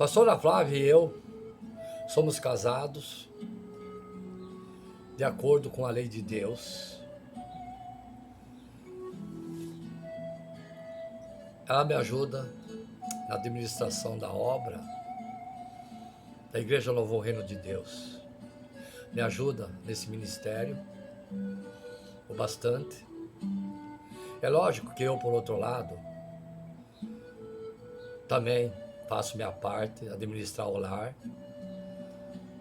Pastora Flávia e eu somos casados de acordo com a lei de Deus. Ela me ajuda na administração da obra da Igreja Louvor Reino de Deus. Me ajuda nesse ministério o bastante. É lógico que eu, por outro lado, também faço minha parte, administrar o lar,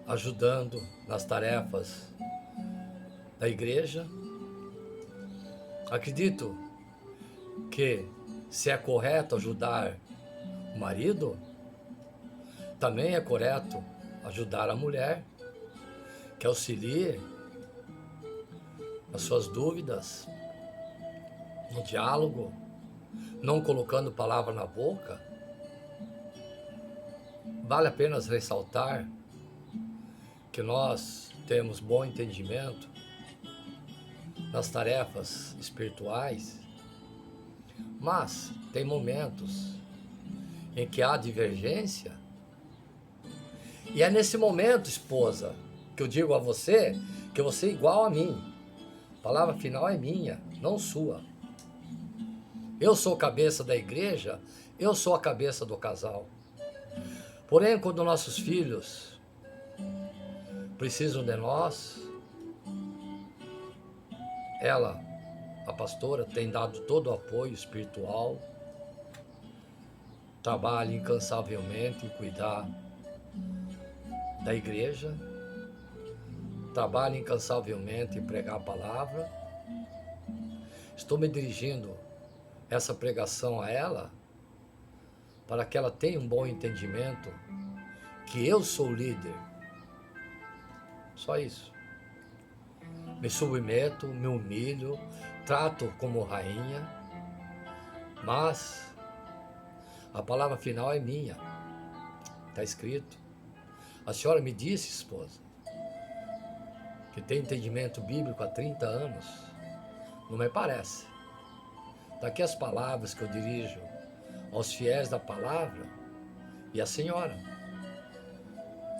ajudando nas tarefas da igreja. Acredito que se é correto ajudar o marido, também é correto ajudar a mulher, que auxilie nas suas dúvidas, no diálogo, não colocando palavra na boca. Vale a pena ressaltar que nós temos bom entendimento nas tarefas espirituais, mas tem momentos em que há divergência, e é nesse momento, esposa, que eu digo a você que você é igual a mim. A palavra final é minha, não sua. Eu sou cabeça da igreja, eu sou a cabeça do casal. Porém, quando nossos filhos precisam de nós, ela, a pastora, tem dado todo o apoio espiritual, trabalha incansavelmente em cuidar da igreja, trabalha incansavelmente em pregar a palavra. Estou me dirigindo essa pregação a ela para que ela tenha um bom entendimento que eu sou líder. Só isso. Me submeto, me humilho, trato como rainha, mas a palavra final é minha. Está escrito. A senhora me disse, esposa, que tem entendimento bíblico há 30 anos. Não me parece. Daqui as palavras que eu dirijo aos fiéis da palavra e a senhora.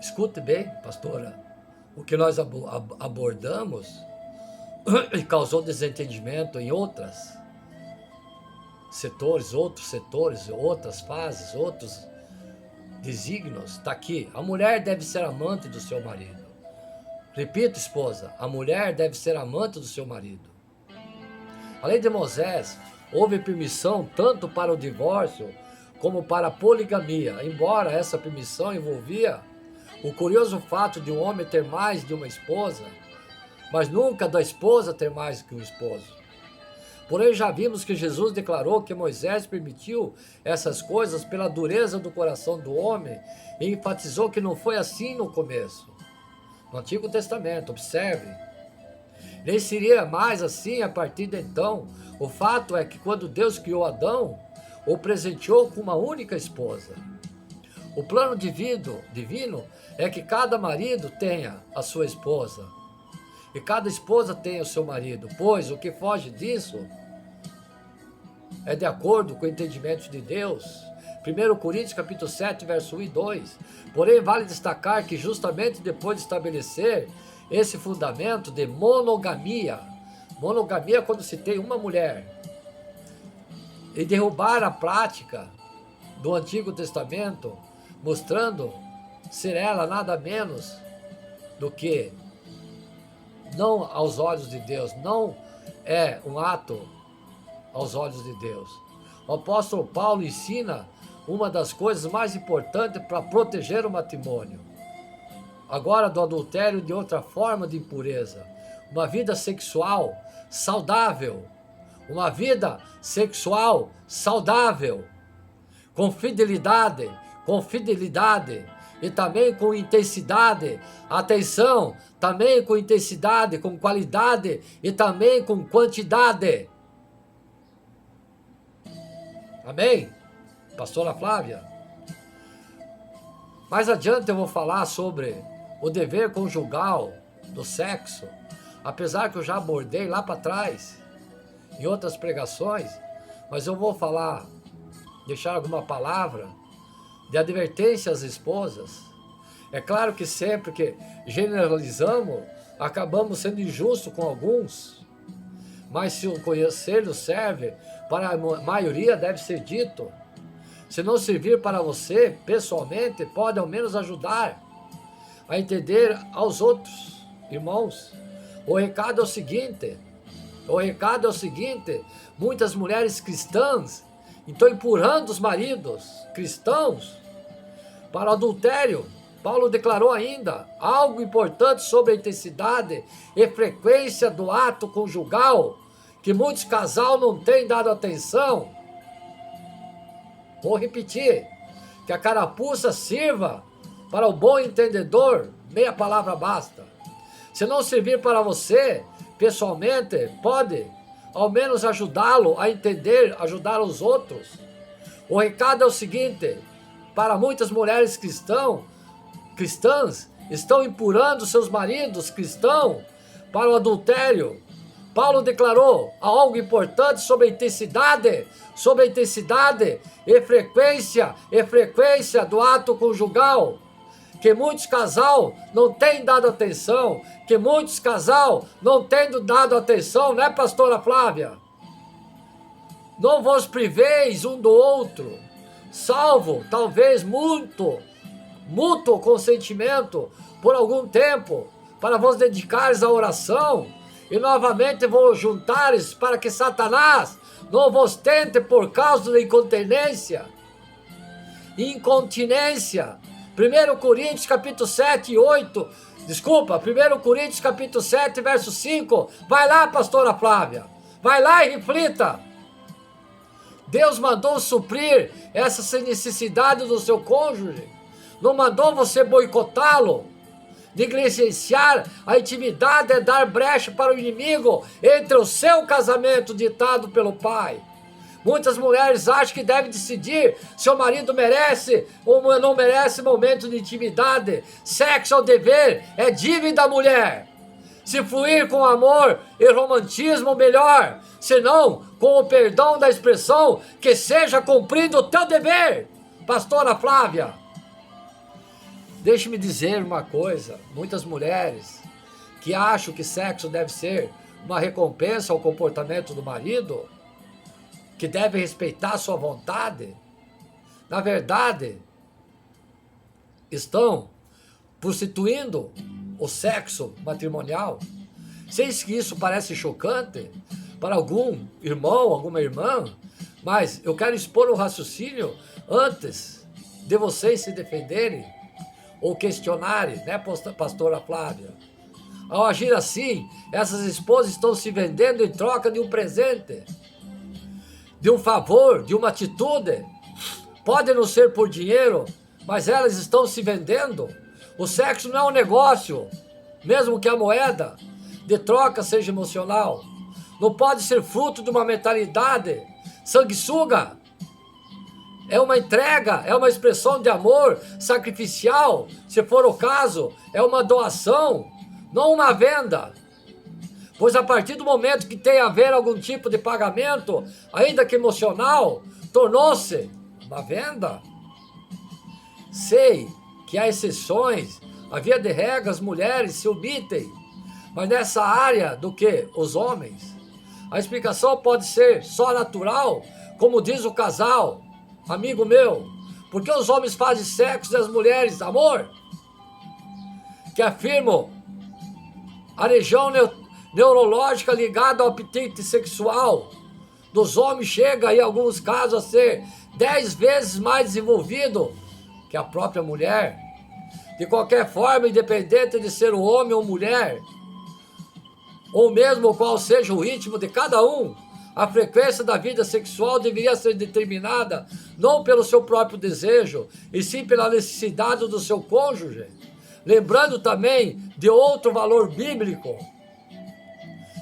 Escute bem, pastora, o que nós abordamos e causou desentendimento em outros setores, outras fases, outros desígnios, está aqui. A mulher deve ser amante do seu marido. Repito, esposa, a mulher deve ser amante do seu marido. A lei de Moisés houve permissão tanto para o divórcio como para a poligamia, embora essa permissão envolvia o curioso fato de um homem ter mais de uma esposa, mas nunca da esposa ter mais que um esposo. Porém, já vimos que Jesus declarou que Moisés permitiu essas coisas pela dureza do coração do homem e enfatizou que não foi assim no começo. No Antigo Testamento, observe. Nem seria mais assim a partir de então. O fato é que quando Deus criou Adão, o presenteou com uma única esposa. O plano divino é que cada marido tenha a sua esposa e cada esposa tenha o seu marido, pois o que foge disso é de acordo com o entendimento de Deus. 1 Coríntios capítulo 7, verso 1 e 2. Porém, vale destacar que justamente depois de estabelecer esse fundamento de monogamia é quando se tem uma mulher, e derrubar a prática do Antigo Testamento, mostrando ser ela nada menos do que, não aos olhos de Deus, não é um ato aos olhos de Deus. O apóstolo Paulo ensina uma das coisas mais importantes para proteger o matrimônio. Agora do adultério e de outra forma de impureza. Uma vida sexual saudável. Uma vida sexual saudável. Com fidelidade e também com intensidade. Atenção, também com intensidade, com qualidade e também com quantidade. Amém? Pastora Flávia. Mais adiante eu vou falar sobre o dever conjugal do sexo, apesar que eu já abordei lá para trás, em outras pregações, mas eu vou falar, deixar alguma palavra de advertência às esposas. É claro que sempre que generalizamos, acabamos sendo injustos com alguns, mas se o conselho serve para a maioria, deve ser dito. Se não servir para você, pessoalmente, pode ao menos ajudar a entender aos outros irmãos. O recado é o seguinte, muitas mulheres cristãs estão empurrando os maridos cristãos para o adultério. Paulo declarou ainda algo importante sobre a intensidade e frequência do ato conjugal, que muitos casais não têm dado atenção. Vou repetir, que a carapuça sirva para o bom entendedor, meia palavra basta. Se não servir para você, pessoalmente, pode ao menos ajudá-lo a entender, ajudar os outros. O recado é o seguinte, para muitas mulheres cristãs, estão empurrando seus maridos cristãos para o adultério. Paulo declarou algo importante sobre a intensidade e frequência do ato conjugal, que muitos casal não têm dado atenção, né, pastora Flávia? Não vos priveis um do outro, salvo, talvez, mútuo consentimento por algum tempo, para vos dedicares à oração, e novamente vos juntares para que Satanás não vos tente por causa da incontinência. 1 Coríntios capítulo 7, 8, desculpa, 1 Coríntios capítulo 7, verso 5, vai lá, pastora Flávia, vai lá e reflita. Deus mandou suprir essa necessidade do seu cônjuge, não mandou você boicotá-lo. Negligenciar a intimidade é dar brecha para o inimigo entre o seu casamento ditado pelo pai. Muitas mulheres acham que devem decidir se o marido merece ou não merece momento de intimidade. Sexo ao dever é dívida, mulher. Se fluir com amor e romantismo, melhor. Se não, com o perdão da expressão, que seja cumprido o teu dever. Pastora Flávia, deixe-me dizer uma coisa. Muitas mulheres que acham que sexo deve ser uma recompensa ao comportamento do marido, que deve respeitar sua vontade, na verdade, estão prostituindo o sexo matrimonial. Sei que isso parece chocante para algum irmão, alguma irmã, mas eu quero expor um raciocínio antes de vocês se defenderem ou questionarem, né, pastora Flávia? Ao agir assim, essas esposas estão se vendendo em troca de um presente, de um favor, de uma atitude. Pode não ser por dinheiro, mas elas estão se vendendo. O sexo não é um negócio, mesmo que a moeda de troca seja emocional. Não pode ser fruto de uma mentalidade sanguessuga. É uma entrega, é uma expressão de amor sacrificial, se for o caso, é uma doação, não uma venda. Pois a partir do momento que tem a haver algum tipo de pagamento, ainda que emocional, tornou-se uma venda. Sei que há exceções, a via de regra as mulheres se omitem, mas nessa área do que os homens, a explicação pode ser só natural, como diz o casal, amigo meu, porque os homens fazem sexo e as mulheres amor? Que afirmam a região neurológica ligada ao apetite sexual dos homens chega, em alguns casos, a ser 10 vezes mais desenvolvido que a própria mulher. De qualquer forma, independente de ser um homem ou mulher, ou mesmo qual seja o ritmo de cada um, a frequência da vida sexual deveria ser determinada não pelo seu próprio desejo, e sim pela necessidade do seu cônjuge. Lembrando também de outro valor bíblico.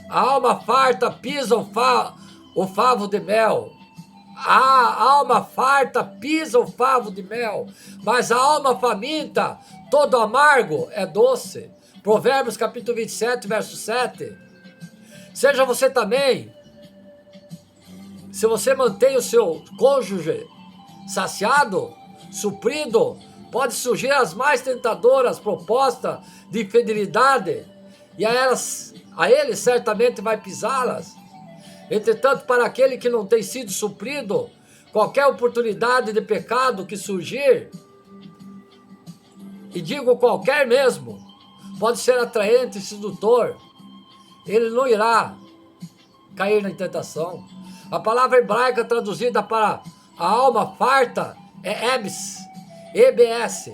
A alma farta pisa o favo de mel. A alma farta pisa o favo de mel, mas a alma faminta, todo amargo, é doce. Provérbios capítulo 27, verso 7. Seja você também, se você mantém o seu cônjuge saciado, suprido, pode surgir as mais tentadoras propostas de infidelidade, e a ele certamente vai pisá-las. Entretanto, para aquele que não tem sido suprido, qualquer oportunidade de pecado que surgir, e digo qualquer mesmo, pode ser atraente e sedutor. Ele não irá cair na tentação. A palavra hebraica traduzida para a alma farta é EBS,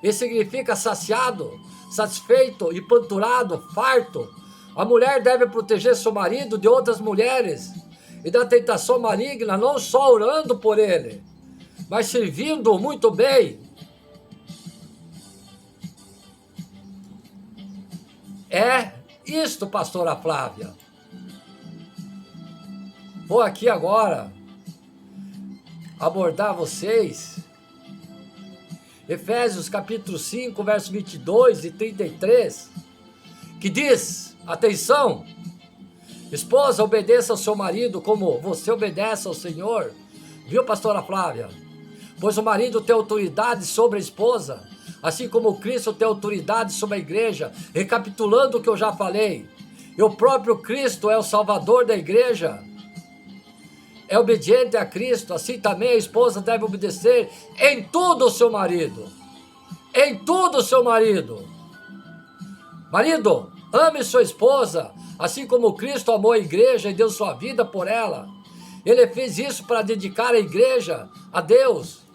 e significa saciado, satisfeito e panturado, farto. A mulher deve proteger seu marido de outras mulheres e da tentação maligna, não só orando por ele, mas servindo muito bem. É isto, pastora Flávia. Vou aqui agora abordar vocês. Efésios capítulo 5, verso 22 e 33, que diz, atenção, esposa, obedeça ao seu marido como você obedece ao Senhor. Viu, pastora Flávia? Pois o marido tem autoridade sobre a esposa, assim como Cristo tem autoridade sobre a igreja. Recapitulando o que eu já falei, e o próprio Cristo é o Salvador da igreja, é obediente a Cristo, assim também a esposa deve obedecer em tudo ao seu marido. Em tudo ao seu marido. Marido, ame sua esposa, assim como Cristo amou a igreja e deu sua vida por ela. Ele fez isso para dedicar a igreja a Deus,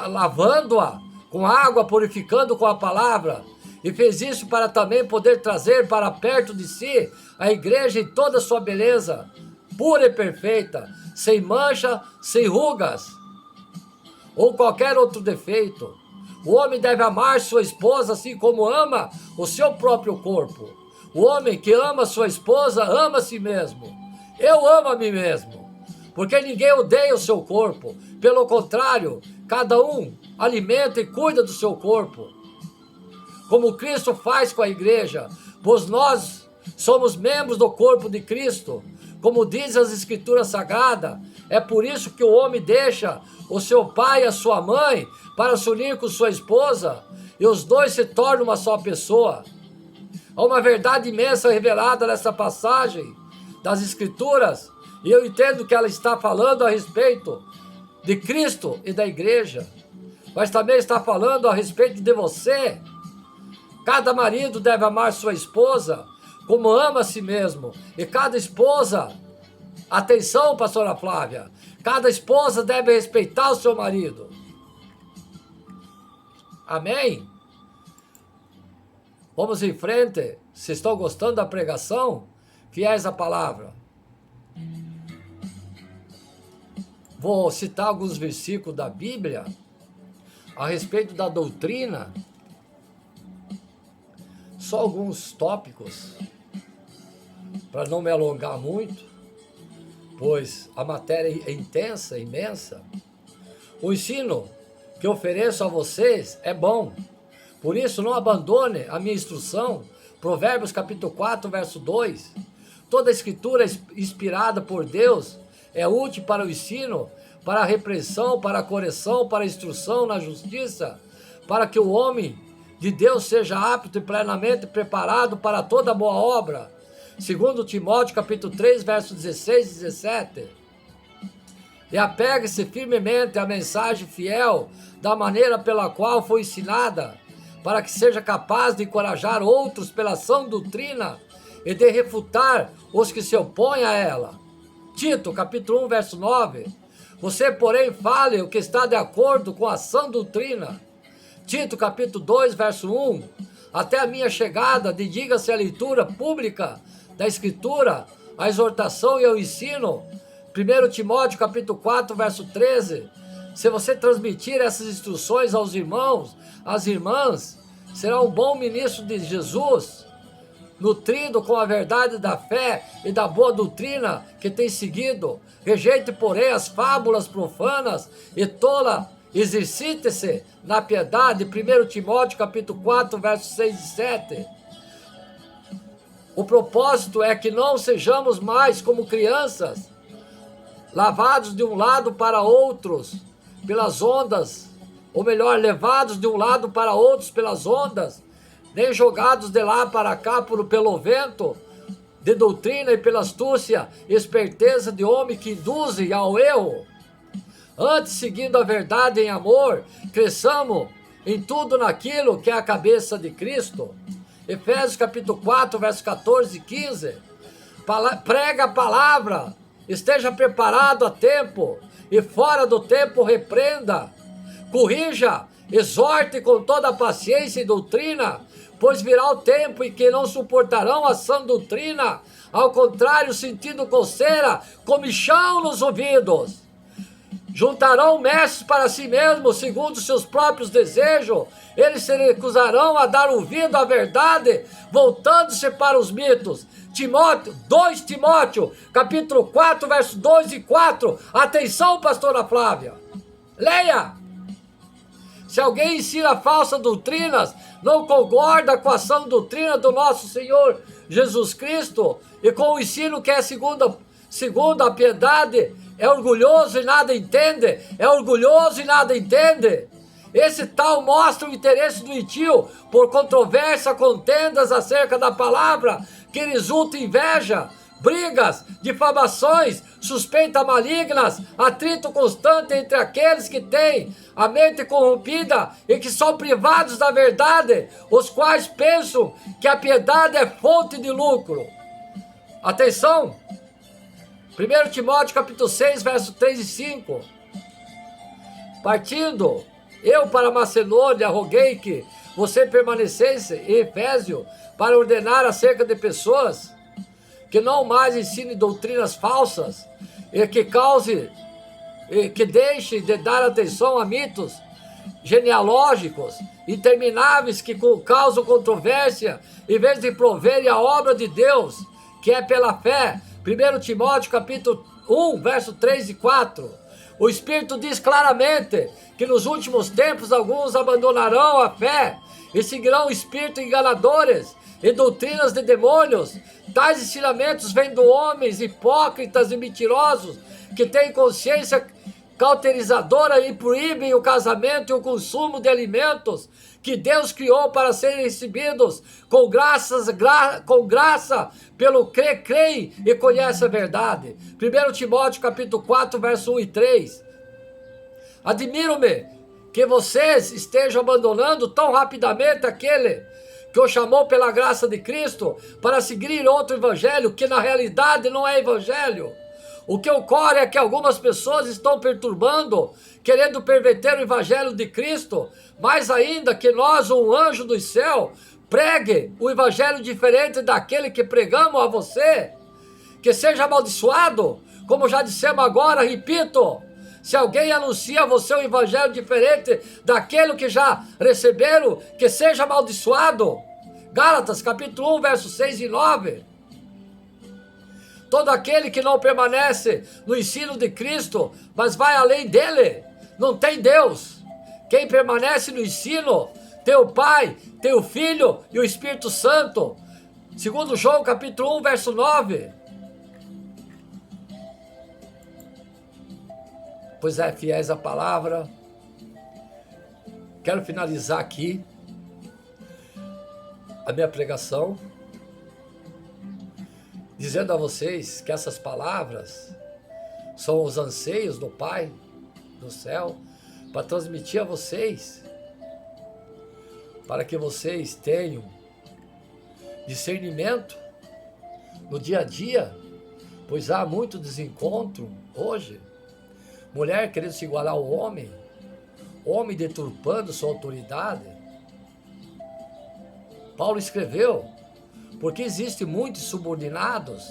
lavando-a com água, purificando com a palavra. E fez isso para também poder trazer para perto de si a igreja em toda a sua beleza, pura e perfeita, sem mancha, sem rugas, ou qualquer outro defeito. O homem deve amar sua esposa assim como ama o seu próprio corpo. O homem que ama sua esposa ama a si mesmo. Eu amo a mim mesmo, porque ninguém odeia o seu corpo. Pelo contrário, cada um alimenta e cuida do seu corpo, como Cristo faz com a igreja, pois nós somos membros do corpo de Cristo. Como diz as Escrituras Sagradas, é por isso que o homem deixa o seu pai e a sua mãe para se unir com sua esposa, e os dois se tornam uma só pessoa. Há uma verdade imensa revelada nessa passagem das Escrituras, e eu entendo que ela está falando a respeito de Cristo e da igreja, mas também está falando a respeito de você. Cada marido deve amar sua esposa como ama a si mesmo. E cada esposa, atenção, pastora Flávia, cada esposa deve respeitar o seu marido. Amém? Vamos em frente. Se estão gostando da pregação, fiéis à palavra. Vou citar alguns versículos da Bíblia a respeito da doutrina. Só alguns tópicos, para não me alongar muito, pois a matéria é intensa, imensa. O ensino que ofereço a vocês é bom, por isso não abandone a minha instrução. Provérbios capítulo 4, verso 2. Toda a escritura inspirada por Deus é útil para o ensino, para a repreensão, para a correção, para a instrução na justiça, para que o homem de Deus seja apto e plenamente preparado para toda boa obra. Segundo Timóteo capítulo 3, versos 16 e 17. E apegue-se firmemente à mensagem fiel, da maneira pela qual foi ensinada, para que seja capaz de encorajar outros pela sã doutrina e de refutar os que se opõem a ela. Tito capítulo 1, verso 9. Você, porém, fale o que está de acordo com a sã doutrina. Tito capítulo 2, verso 1. Até a minha chegada, dedica-se à leitura pública da Escritura, à exortação e ao ensino. 1 Timóteo capítulo 4, verso 13. Se você transmitir essas instruções aos irmãos, às irmãs, será um bom ministro de Jesus, nutrido com a verdade da fé e da boa doutrina que tem seguido. Rejeite, porém, as fábulas profanas e tola, exercite-se na piedade. 1 Timóteo capítulo 4, versos 6 e 7. O propósito é que não sejamos mais como crianças, lavados de um lado para outros pelas ondas, ou melhor, levados de um lado para outros pelas ondas, nem jogados de lá para cá pelo vento de doutrina e pela astúcia, esperteza de homem que induzem ao erro. Antes, seguindo a verdade em amor, cresçamos em tudo naquilo que é a cabeça de Cristo. Efésios capítulo 4, verso 14 e 15. Prega a palavra, esteja preparado a tempo, e fora do tempo repreenda, corrija, exorte com toda a paciência e doutrina, pois virá o tempo em que não suportarão a sã doutrina, ao contrário, sentindo coceira, comichão nos ouvidos. Juntarão mestres para si mesmos, segundo seus próprios desejos. Eles se recusarão a dar ouvido à verdade, voltando-se para os mitos. 2 Timóteo, capítulo 4, versos 2 e 4. Atenção, pastora Flávia. Leia! Se alguém ensina falsas doutrinas, não concorda com a sã doutrina do nosso Senhor Jesus Cristo e com o ensino que é segundo a piedade, é orgulhoso e nada entende. Esse tal mostra o interesse doentio por controvérsia, contendas acerca da palavra, que resulta em inveja, brigas, difamações, suspeitas malignas, atrito constante entre aqueles que têm a mente corrompida e que são privados da verdade, os quais pensam que a piedade é fonte de lucro. Atenção! 1 Timóteo capítulo 6, verso 3 e 5. Partindo, eu para Macedônia roguei que você permanecesse em Efésio para ordenar acerca de pessoas que não mais ensinem doutrinas falsas e que deixem de dar atenção a mitos genealógicos intermináveis que causam controvérsia, em vez de proverem a obra de Deus, que é pela fé. 1 Timóteo capítulo 1, verso 3 e 4. O Espírito diz claramente que nos últimos tempos alguns abandonarão a fé e seguirão espíritos enganadores e doutrinas de demônios. Tais ensinamentos vêm de homens hipócritas e mentirosos que têm consciência cauterizadora e proíbem o casamento e o consumo de alimentos que Deus criou para serem recebidos com graça pelo que creem e conhecem a verdade. 1 Timóteo capítulo 4, verso 1 e 3. Admiro-me que vocês estejam abandonando tão rapidamente aquele que o chamou pela graça de Cristo para seguir outro evangelho que na realidade não é evangelho. O que ocorre é que algumas pessoas estão perturbando, querendo perverter o evangelho de Cristo, mais ainda que nós, um anjo do céu, pregue o evangelho diferente daquele que pregamos a você, que seja amaldiçoado, como já dissemos agora, repito, se alguém anuncia a você um evangelho diferente daquele que já receberam, que seja amaldiçoado. Gálatas capítulo 1, versos 6 e 9. Todo aquele que não permanece no ensino de Cristo, mas vai além dele, não tem Deus. Quem permanece no ensino tem o Pai, tem o Filho e o Espírito Santo. Segundo João capítulo 1, verso 9. Pois é, fiéis à palavra. Quero finalizar aqui a minha pregação dizendo a vocês que essas palavras são os anseios do Pai do céu para transmitir a vocês, para que vocês tenham discernimento no dia a dia, pois há muito desencontro hoje. Mulher querendo se igualar ao homem, homem deturpando sua autoridade. Paulo escreveu, porque existem muitos subordinados,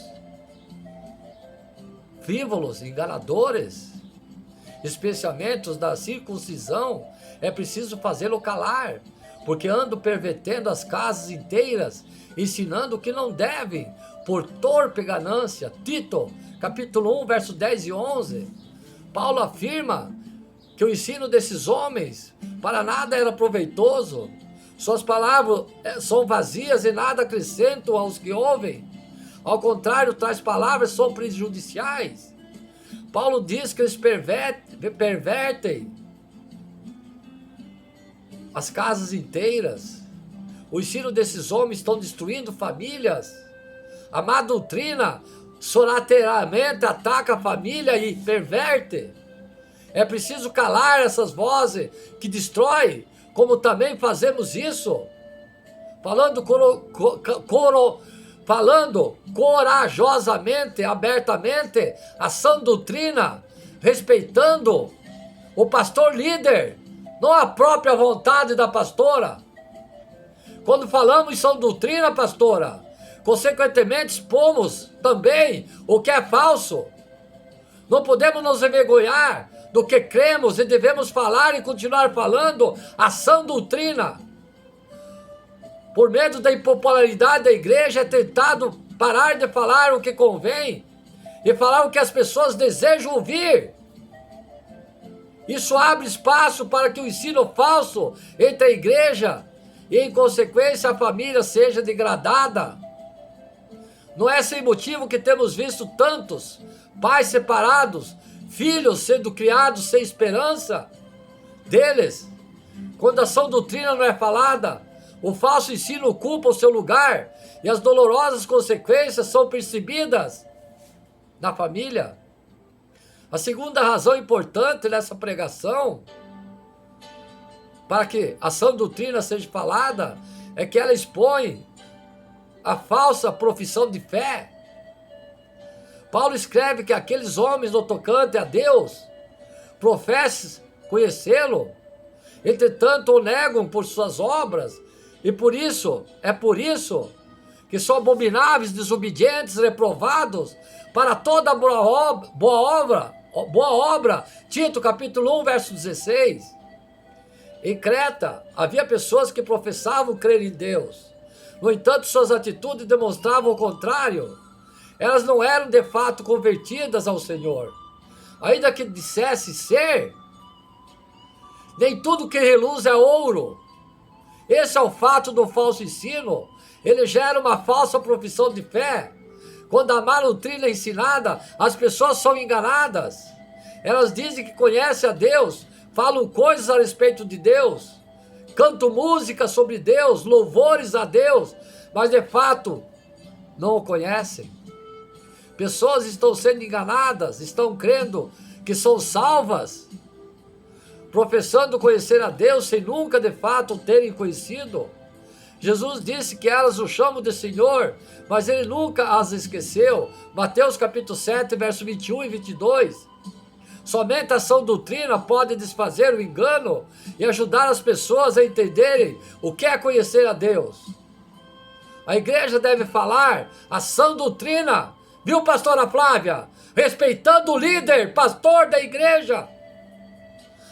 frívolos, enganadores, especialmente os da circuncisão, é preciso fazê-lo calar, porque andam pervertendo as casas inteiras, ensinando o que não devem, por torpe ganância. Tito, capítulo 1, verso 10 e 11. Paulo afirma que o ensino desses homens para nada era proveitoso. Suas palavras são vazias e nada acrescentam aos que ouvem. Ao contrário, tais palavras são prejudiciais. Paulo diz que eles pervertem as casas inteiras. O ensino desses homens estão destruindo famílias. A má doutrina sorrateiramente ataca a família e perverte. É preciso calar essas vozes que destroem, como também fazemos isso, falando corajosamente, abertamente, a sã doutrina, respeitando o pastor líder, não a própria vontade da pastora. Quando falamos em sã doutrina, pastora, consequentemente expomos também o que é falso. Não podemos nos envergonhar do que cremos e devemos falar e continuar falando a sã doutrina. Por medo da impopularidade da igreja, é tentado parar de falar o que convém e falar o que as pessoas desejam ouvir. Isso abre espaço para que o ensino falso entre a igreja e, em consequência, a família seja degradada. Não é sem motivo que temos visto tantos pais separados, filhos sendo criados sem esperança deles. Quando a sã doutrina não é falada, o falso ensino ocupa o seu lugar e as dolorosas consequências são percebidas na família. A segunda razão importante nessa pregação, para que a sã doutrina seja falada, é que ela expõe a falsa profissão de fé. Paulo escreve que aqueles homens no tocante a Deus professam conhecê-lo, entretanto o negam por suas obras, e por isso que são abomináveis, desobedientes, reprovados para toda boa obra. Tito capítulo 1, verso 16. Em Creta havia pessoas que professavam crer em Deus. No entanto, suas atitudes demonstravam o contrário. Elas não eram de fato convertidas ao Senhor. Ainda que dissesse ser, nem tudo que reluz é ouro. Esse é o fato do falso ensino. Ele gera uma falsa profissão de fé. Quando a má doutrina é ensinada, as pessoas são enganadas. Elas dizem que conhecem a Deus, falam coisas a respeito de Deus, cantam música sobre Deus, louvores a Deus, mas de fato não o conhecem. Pessoas estão sendo enganadas, estão crendo que são salvas, professando conhecer a Deus sem nunca de fato o terem conhecido. Jesus disse que elas o chamam de Senhor, mas ele nunca as esqueceu. Mateus capítulo 7, verso 21 e 22. Somente a sã doutrina pode desfazer o engano e ajudar as pessoas a entenderem o que é conhecer a Deus. A igreja deve falar a sã doutrina, viu, pastora Flávia? Respeitando o líder, pastor da igreja.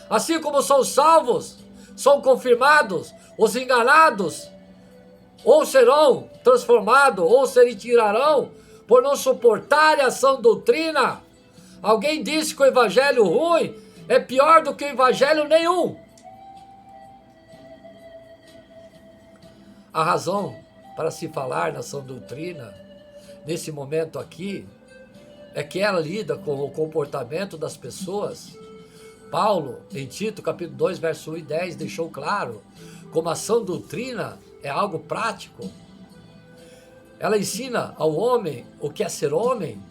Assim como são salvos, são confirmados, os enganados ou serão transformados, ou se retirarão por não suportarem a sã doutrina. Alguém disse que o evangelho ruim é pior do que o evangelho nenhum. A razão para se falar na sã doutrina, nesse momento aqui, é que ela lida com o comportamento das pessoas. Paulo, em Tito capítulo 2, verso 1 e 10, deixou claro como a sã doutrina é algo prático. Ela ensina ao homem o que é ser homem.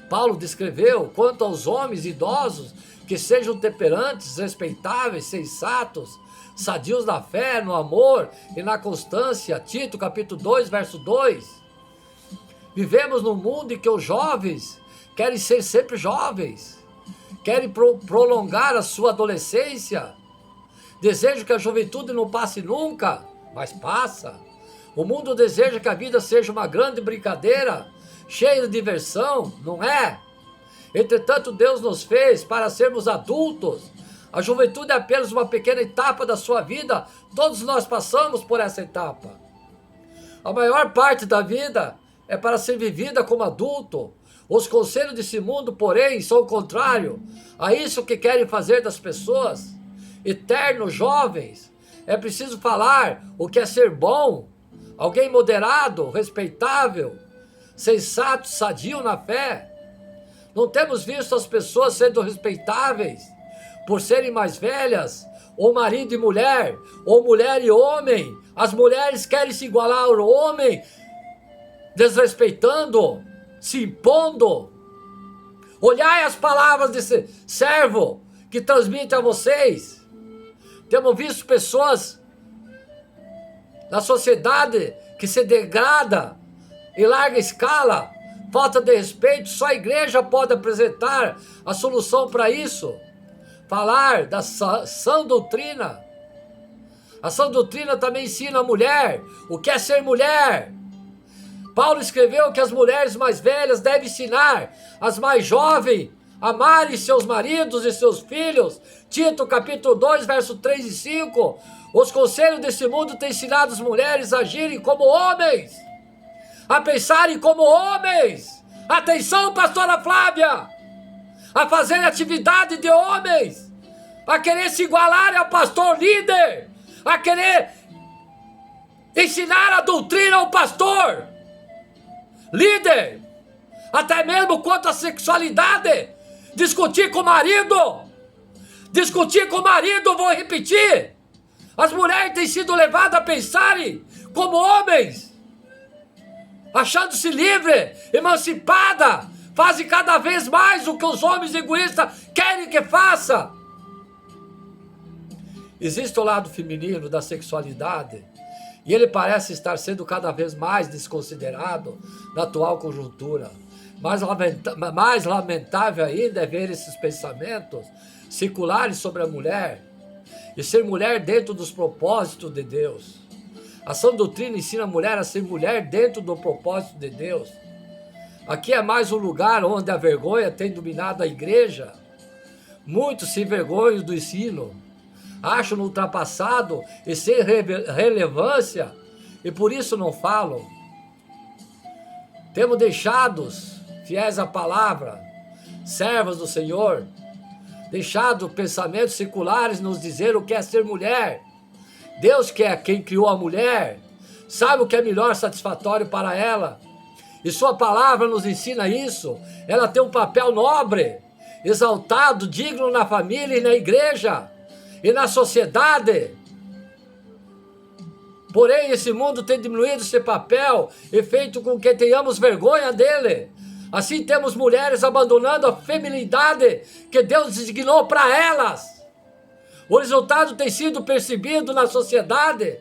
Paulo descreveu quanto aos homens idosos que sejam temperantes, respeitáveis, sensatos, sadios na fé, no amor e na constância. Tito capítulo 2, verso 2. Vivemos num mundo em que os jovens querem ser sempre jovens, querem prolongar a sua adolescência, desejam que a juventude não passe nunca, mas passa. O mundo deseja que a vida seja uma grande brincadeira, cheia de diversão, não é? Entretanto, Deus nos fez para sermos adultos. A juventude é apenas uma pequena etapa da sua vida. Todos nós passamos por essa etapa. A maior parte da vida é para ser vivida como adulto. Os conselhos desse mundo, porém, são o contrário a isso que querem fazer das pessoas. Eternos jovens, é preciso falar o que é ser bom, alguém moderado, respeitável, sensato, sadio na fé. Não temos visto as pessoas sendo respeitáveis, por serem mais velhas, ou marido e mulher, ou mulher e homem. As mulheres querem se igualar ao homem, desrespeitando, se impondo. Olhai as palavras desse servo que transmite a vocês. Temos visto pessoas na sociedade que se degrada em larga escala, falta de respeito. Só a igreja pode apresentar a solução para isso. Falar da sã doutrina. A sã doutrina também ensina a mulher o que é ser mulher. Paulo escreveu que as mulheres mais velhas devem ensinar as mais jovens a amarem seus maridos e seus filhos. Tito capítulo 2, verso 3 e 5. Os conselhos desse mundo têm ensinado as mulheres a agirem como homens, a pensarem como homens. Atenção, pastora Flávia! A fazer atividade de homens, a querer se igualar ao pastor líder, a querer ensinar a doutrina ao pastor líder, até mesmo quanto à sexualidade, discutir com o marido, vou repetir, as mulheres têm sido levadas a pensarem como homens, achando-se livre, emancipada, fazem cada vez mais o que os homens egoístas querem que faça. Existe o lado feminino da sexualidade, e ele parece estar sendo cada vez mais desconsiderado na atual conjuntura. Mais lamentável ainda é ver esses pensamentos seculares sobre a mulher, e ser mulher dentro dos propósitos de Deus. A sã doutrina ensina a mulher a ser mulher dentro do propósito de Deus. Aqui é mais um lugar onde a vergonha tem dominado a igreja. Muitos se envergonham do ensino, acham ultrapassado e sem relevância, e por isso não falam. Temos deixados, fiéis à palavra, servos do Senhor, deixado pensamentos seculares nos dizer o que é ser mulher. Deus, que é quem criou a mulher, sabe o que é melhor satisfatório para ela. E sua palavra nos ensina isso. Ela tem um papel nobre, exaltado, digno na família e na igreja e na sociedade. Porém, esse mundo tem diminuído esse papel e feito com que tenhamos vergonha dele. Assim temos mulheres abandonando a feminilidade que Deus designou para elas. O resultado tem sido percebido na sociedade.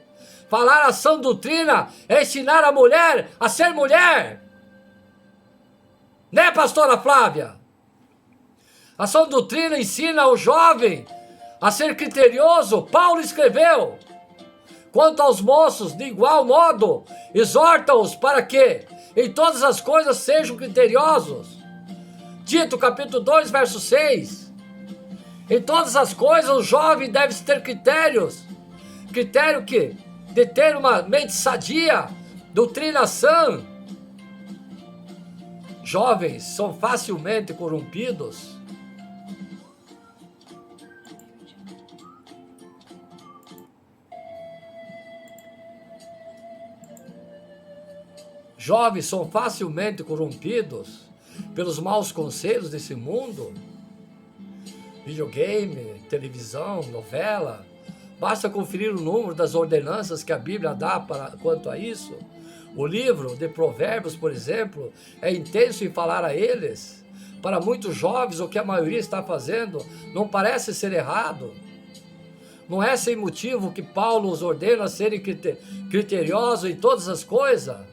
Falar a sã doutrina é ensinar a mulher a ser mulher. Né, pastora Flávia? A sã doutrina ensina o jovem a ser criterioso. Paulo escreveu: quanto aos moços, de igual modo, exorta-os para que em todas as coisas sejam criteriosos. Tito capítulo 2, verso 6. Em todas as coisas o jovem deve ter critérios. Critério que de ter uma mente sadia, doutrina sã. Jovens são facilmente corrompidos. Jovens são facilmente corrompidos pelos maus conselhos desse mundo. Videogame, televisão, novela. Basta conferir o número das ordenanças que a Bíblia dá quanto a isso. O livro de Provérbios, por exemplo, é intenso em falar a eles. Para muitos jovens, o que a maioria está fazendo não parece ser errado. Não é sem motivo que Paulo os ordena a serem criteriosos em todas as coisas.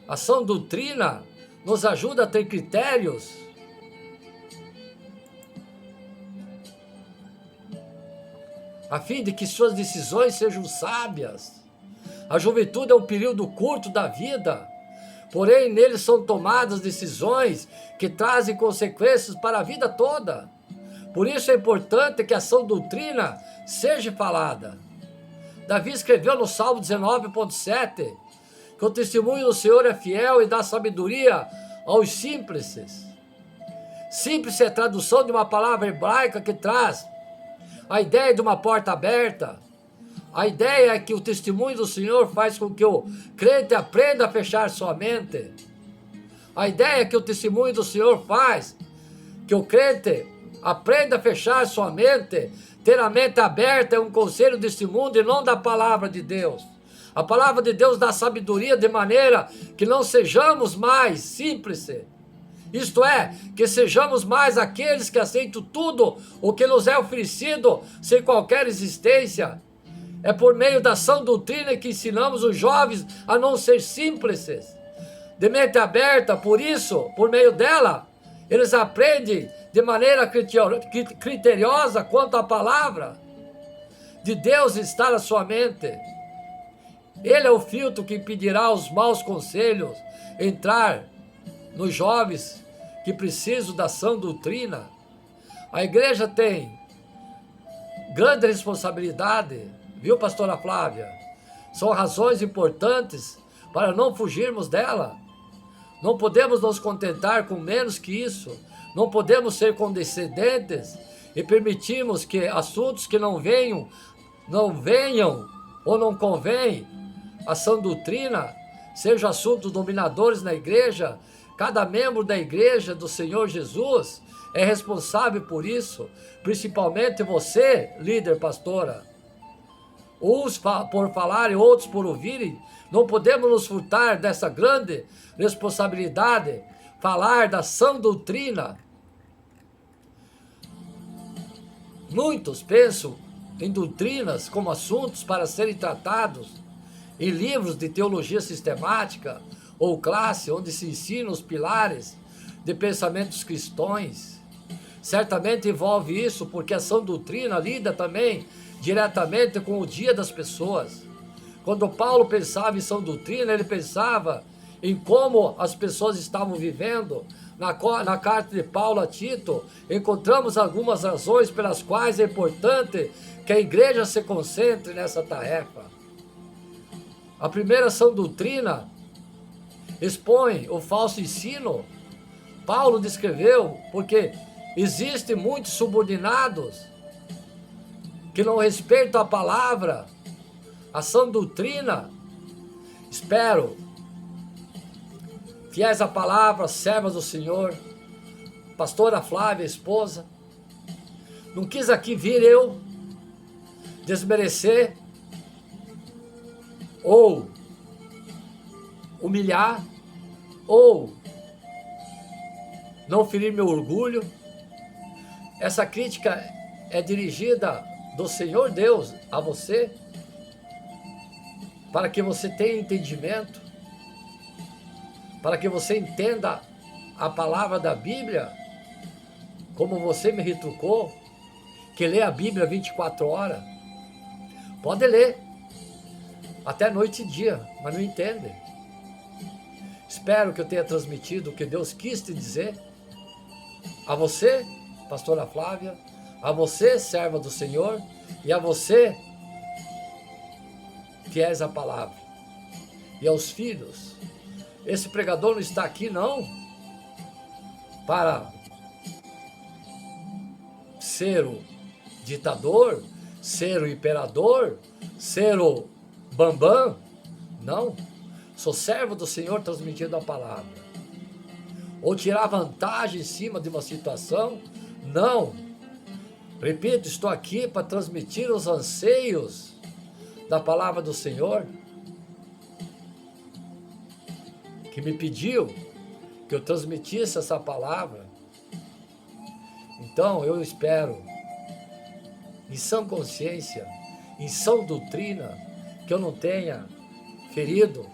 A sã doutrina nos ajuda a ter critérios. A fim de que suas decisões sejam sábias. A juventude é um período curto da vida, porém nele são tomadas decisões que trazem consequências para a vida toda. Por isso é importante que a sã doutrina seja falada. Davi escreveu no Salmo 19,7 que o testemunho do Senhor é fiel e dá sabedoria aos simples. Simples é a tradução de uma palavra hebraica que traz a ideia de uma porta aberta. A ideia é que o testemunho do Senhor faz com que o crente aprenda a fechar sua mente. A ideia é que o testemunho do Senhor faz que o crente Aprenda a fechar sua mente, ter a mente aberta é um conselho deste mundo e não da palavra de Deus. A palavra de Deus dá sabedoria de maneira que não sejamos mais simples. Isto é, que sejamos mais aqueles que aceitam tudo o que nos é oferecido sem qualquer existência. É por meio da sã doutrina que ensinamos os jovens a não ser simples, de mente aberta. Por isso, por meio dela, eles aprendem de maneira criteriosa quanto à palavra de Deus está na sua mente. Ele é o filtro que impedirá os maus conselhos entrar nos jovens que precisam da sã doutrina. A igreja tem grande responsabilidade, viu, pastora Flávia? São razões importantes para não fugirmos dela. Não podemos nos contentar com menos que isso. Não podemos ser condescendentes e permitirmos que assuntos que não venham ou não convêm à sã doutrina sejam assuntos dominadores na igreja. Cada membro da igreja do Senhor Jesus é responsável por isso, principalmente você, líder, pastora. Uns por falarem, outros por ouvirem. Não podemos nos furtar dessa grande responsabilidade, falar da sã doutrina. Muitos pensam em doutrinas como assuntos para serem tratados em livros de teologia sistemática ou classe, onde se ensinam os pilares de pensamentos cristãos. Certamente envolve isso, porque a sã doutrina lida também diretamente com o dia das pessoas. Quando Paulo pensava em sã doutrina, ele pensava em como as pessoas estavam vivendo. Na carta de Paulo a Tito, encontramos algumas razões pelas quais é importante que a igreja se concentre nessa tarefa. A primeira sã doutrina expõe o falso ensino. Paulo descreveu, porque existem muitos subordinados que não respeitam a palavra, a sã doutrina. Espero, fiéis à palavra, servas do Senhor, pastora Flávia, esposa, não quis aqui vir eu desmerecer ou humilhar ou não ferir meu orgulho. Essa crítica é dirigida do Senhor Deus a você, para que você tenha entendimento, para que você entenda a palavra da Bíblia, como você me retrucou, que lê a Bíblia 24 horas. Pode ler, até noite e dia, mas não entende. Espero que eu tenha transmitido o que Deus quis te dizer. A você, pastora Flávia, a você, serva do Senhor, e a você, que és a palavra, e aos filhos. Esse pregador não está aqui não para ser o ditador, ser o imperador, ser o bambam. Não, sou servo do Senhor transmitindo a palavra. Ou tirar vantagem em cima de uma situação? Não. Repito, estou aqui para transmitir os anseios da palavra do Senhor, que me pediu que eu transmitisse essa palavra. Então eu espero, em sã consciência, em sã doutrina, que eu não tenha ferido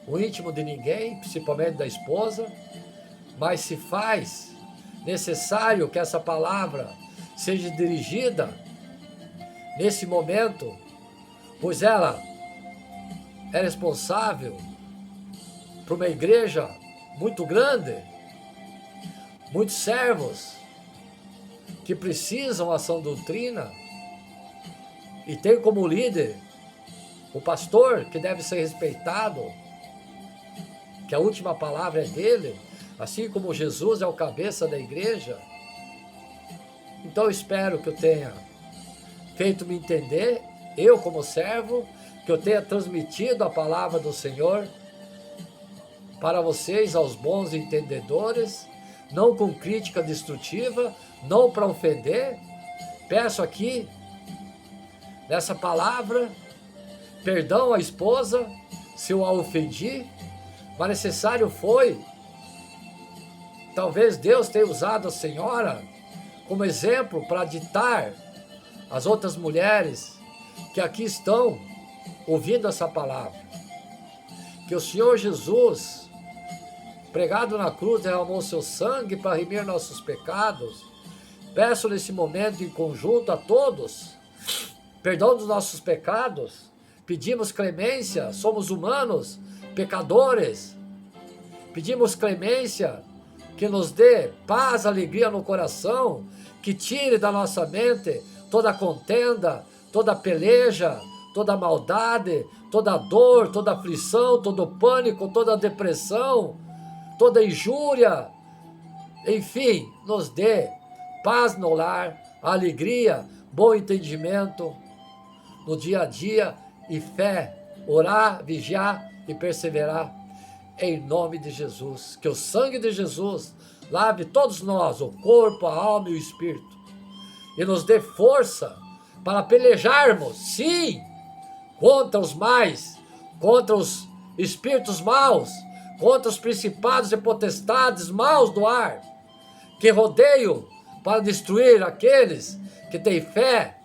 o íntimo de ninguém, principalmente da esposa, mas se faz necessário que essa palavra seja dirigida nesse momento, pois ela é responsável por uma igreja muito grande, muitos servos que precisam da sã doutrina, e tem como líder o pastor, que deve ser respeitado, que a última palavra é dele, assim como Jesus é o cabeça da igreja. Então eu espero que eu tenha feito me entender, eu como servo, que eu tenha transmitido a palavra do Senhor para vocês, aos bons entendedores, não com crítica destrutiva, não para ofender. Peço aqui, nessa palavra, perdão à esposa, se eu a ofendi, mas necessário foi. Talvez Deus tenha usado a senhora como exemplo para ditar às outras mulheres que aqui estão ouvindo essa palavra. Que o Senhor Jesus, pregado na cruz, derramou seu sangue para remir nossos pecados. Peço nesse momento em conjunto a todos, perdão dos nossos pecados, pedimos clemência, somos humanos, pecadores, pedimos clemência, que nos dê paz, alegria no coração, que tire da nossa mente toda contenda, toda peleja, toda maldade, toda dor, toda aflição, todo pânico, toda depressão, toda injúria, enfim, nos dê paz no lar, alegria, bom entendimento no dia a dia e fé, orar, vigiar e perseverar em nome de Jesus. Que o sangue de Jesus lave todos nós, o corpo, a alma e o espírito, e nos dê força para pelejarmos, sim, contra os mais, contra os espíritos maus, contra os principados e potestades maus do ar, que rodeiam para destruir aqueles que têm fé,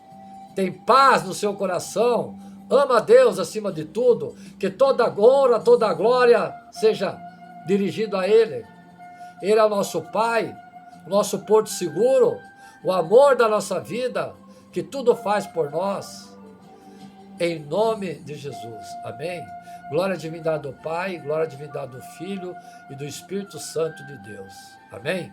têm paz no seu coração, ama a Deus acima de tudo, que toda honra, toda glória seja dirigida a Ele. Ele é o nosso Pai, o nosso porto seguro, o amor da nossa vida, que tudo faz por nós. Em nome de Jesus. Amém? Glória à divindade do Pai, glória à divindade do Filho e do Espírito Santo de Deus. Amém?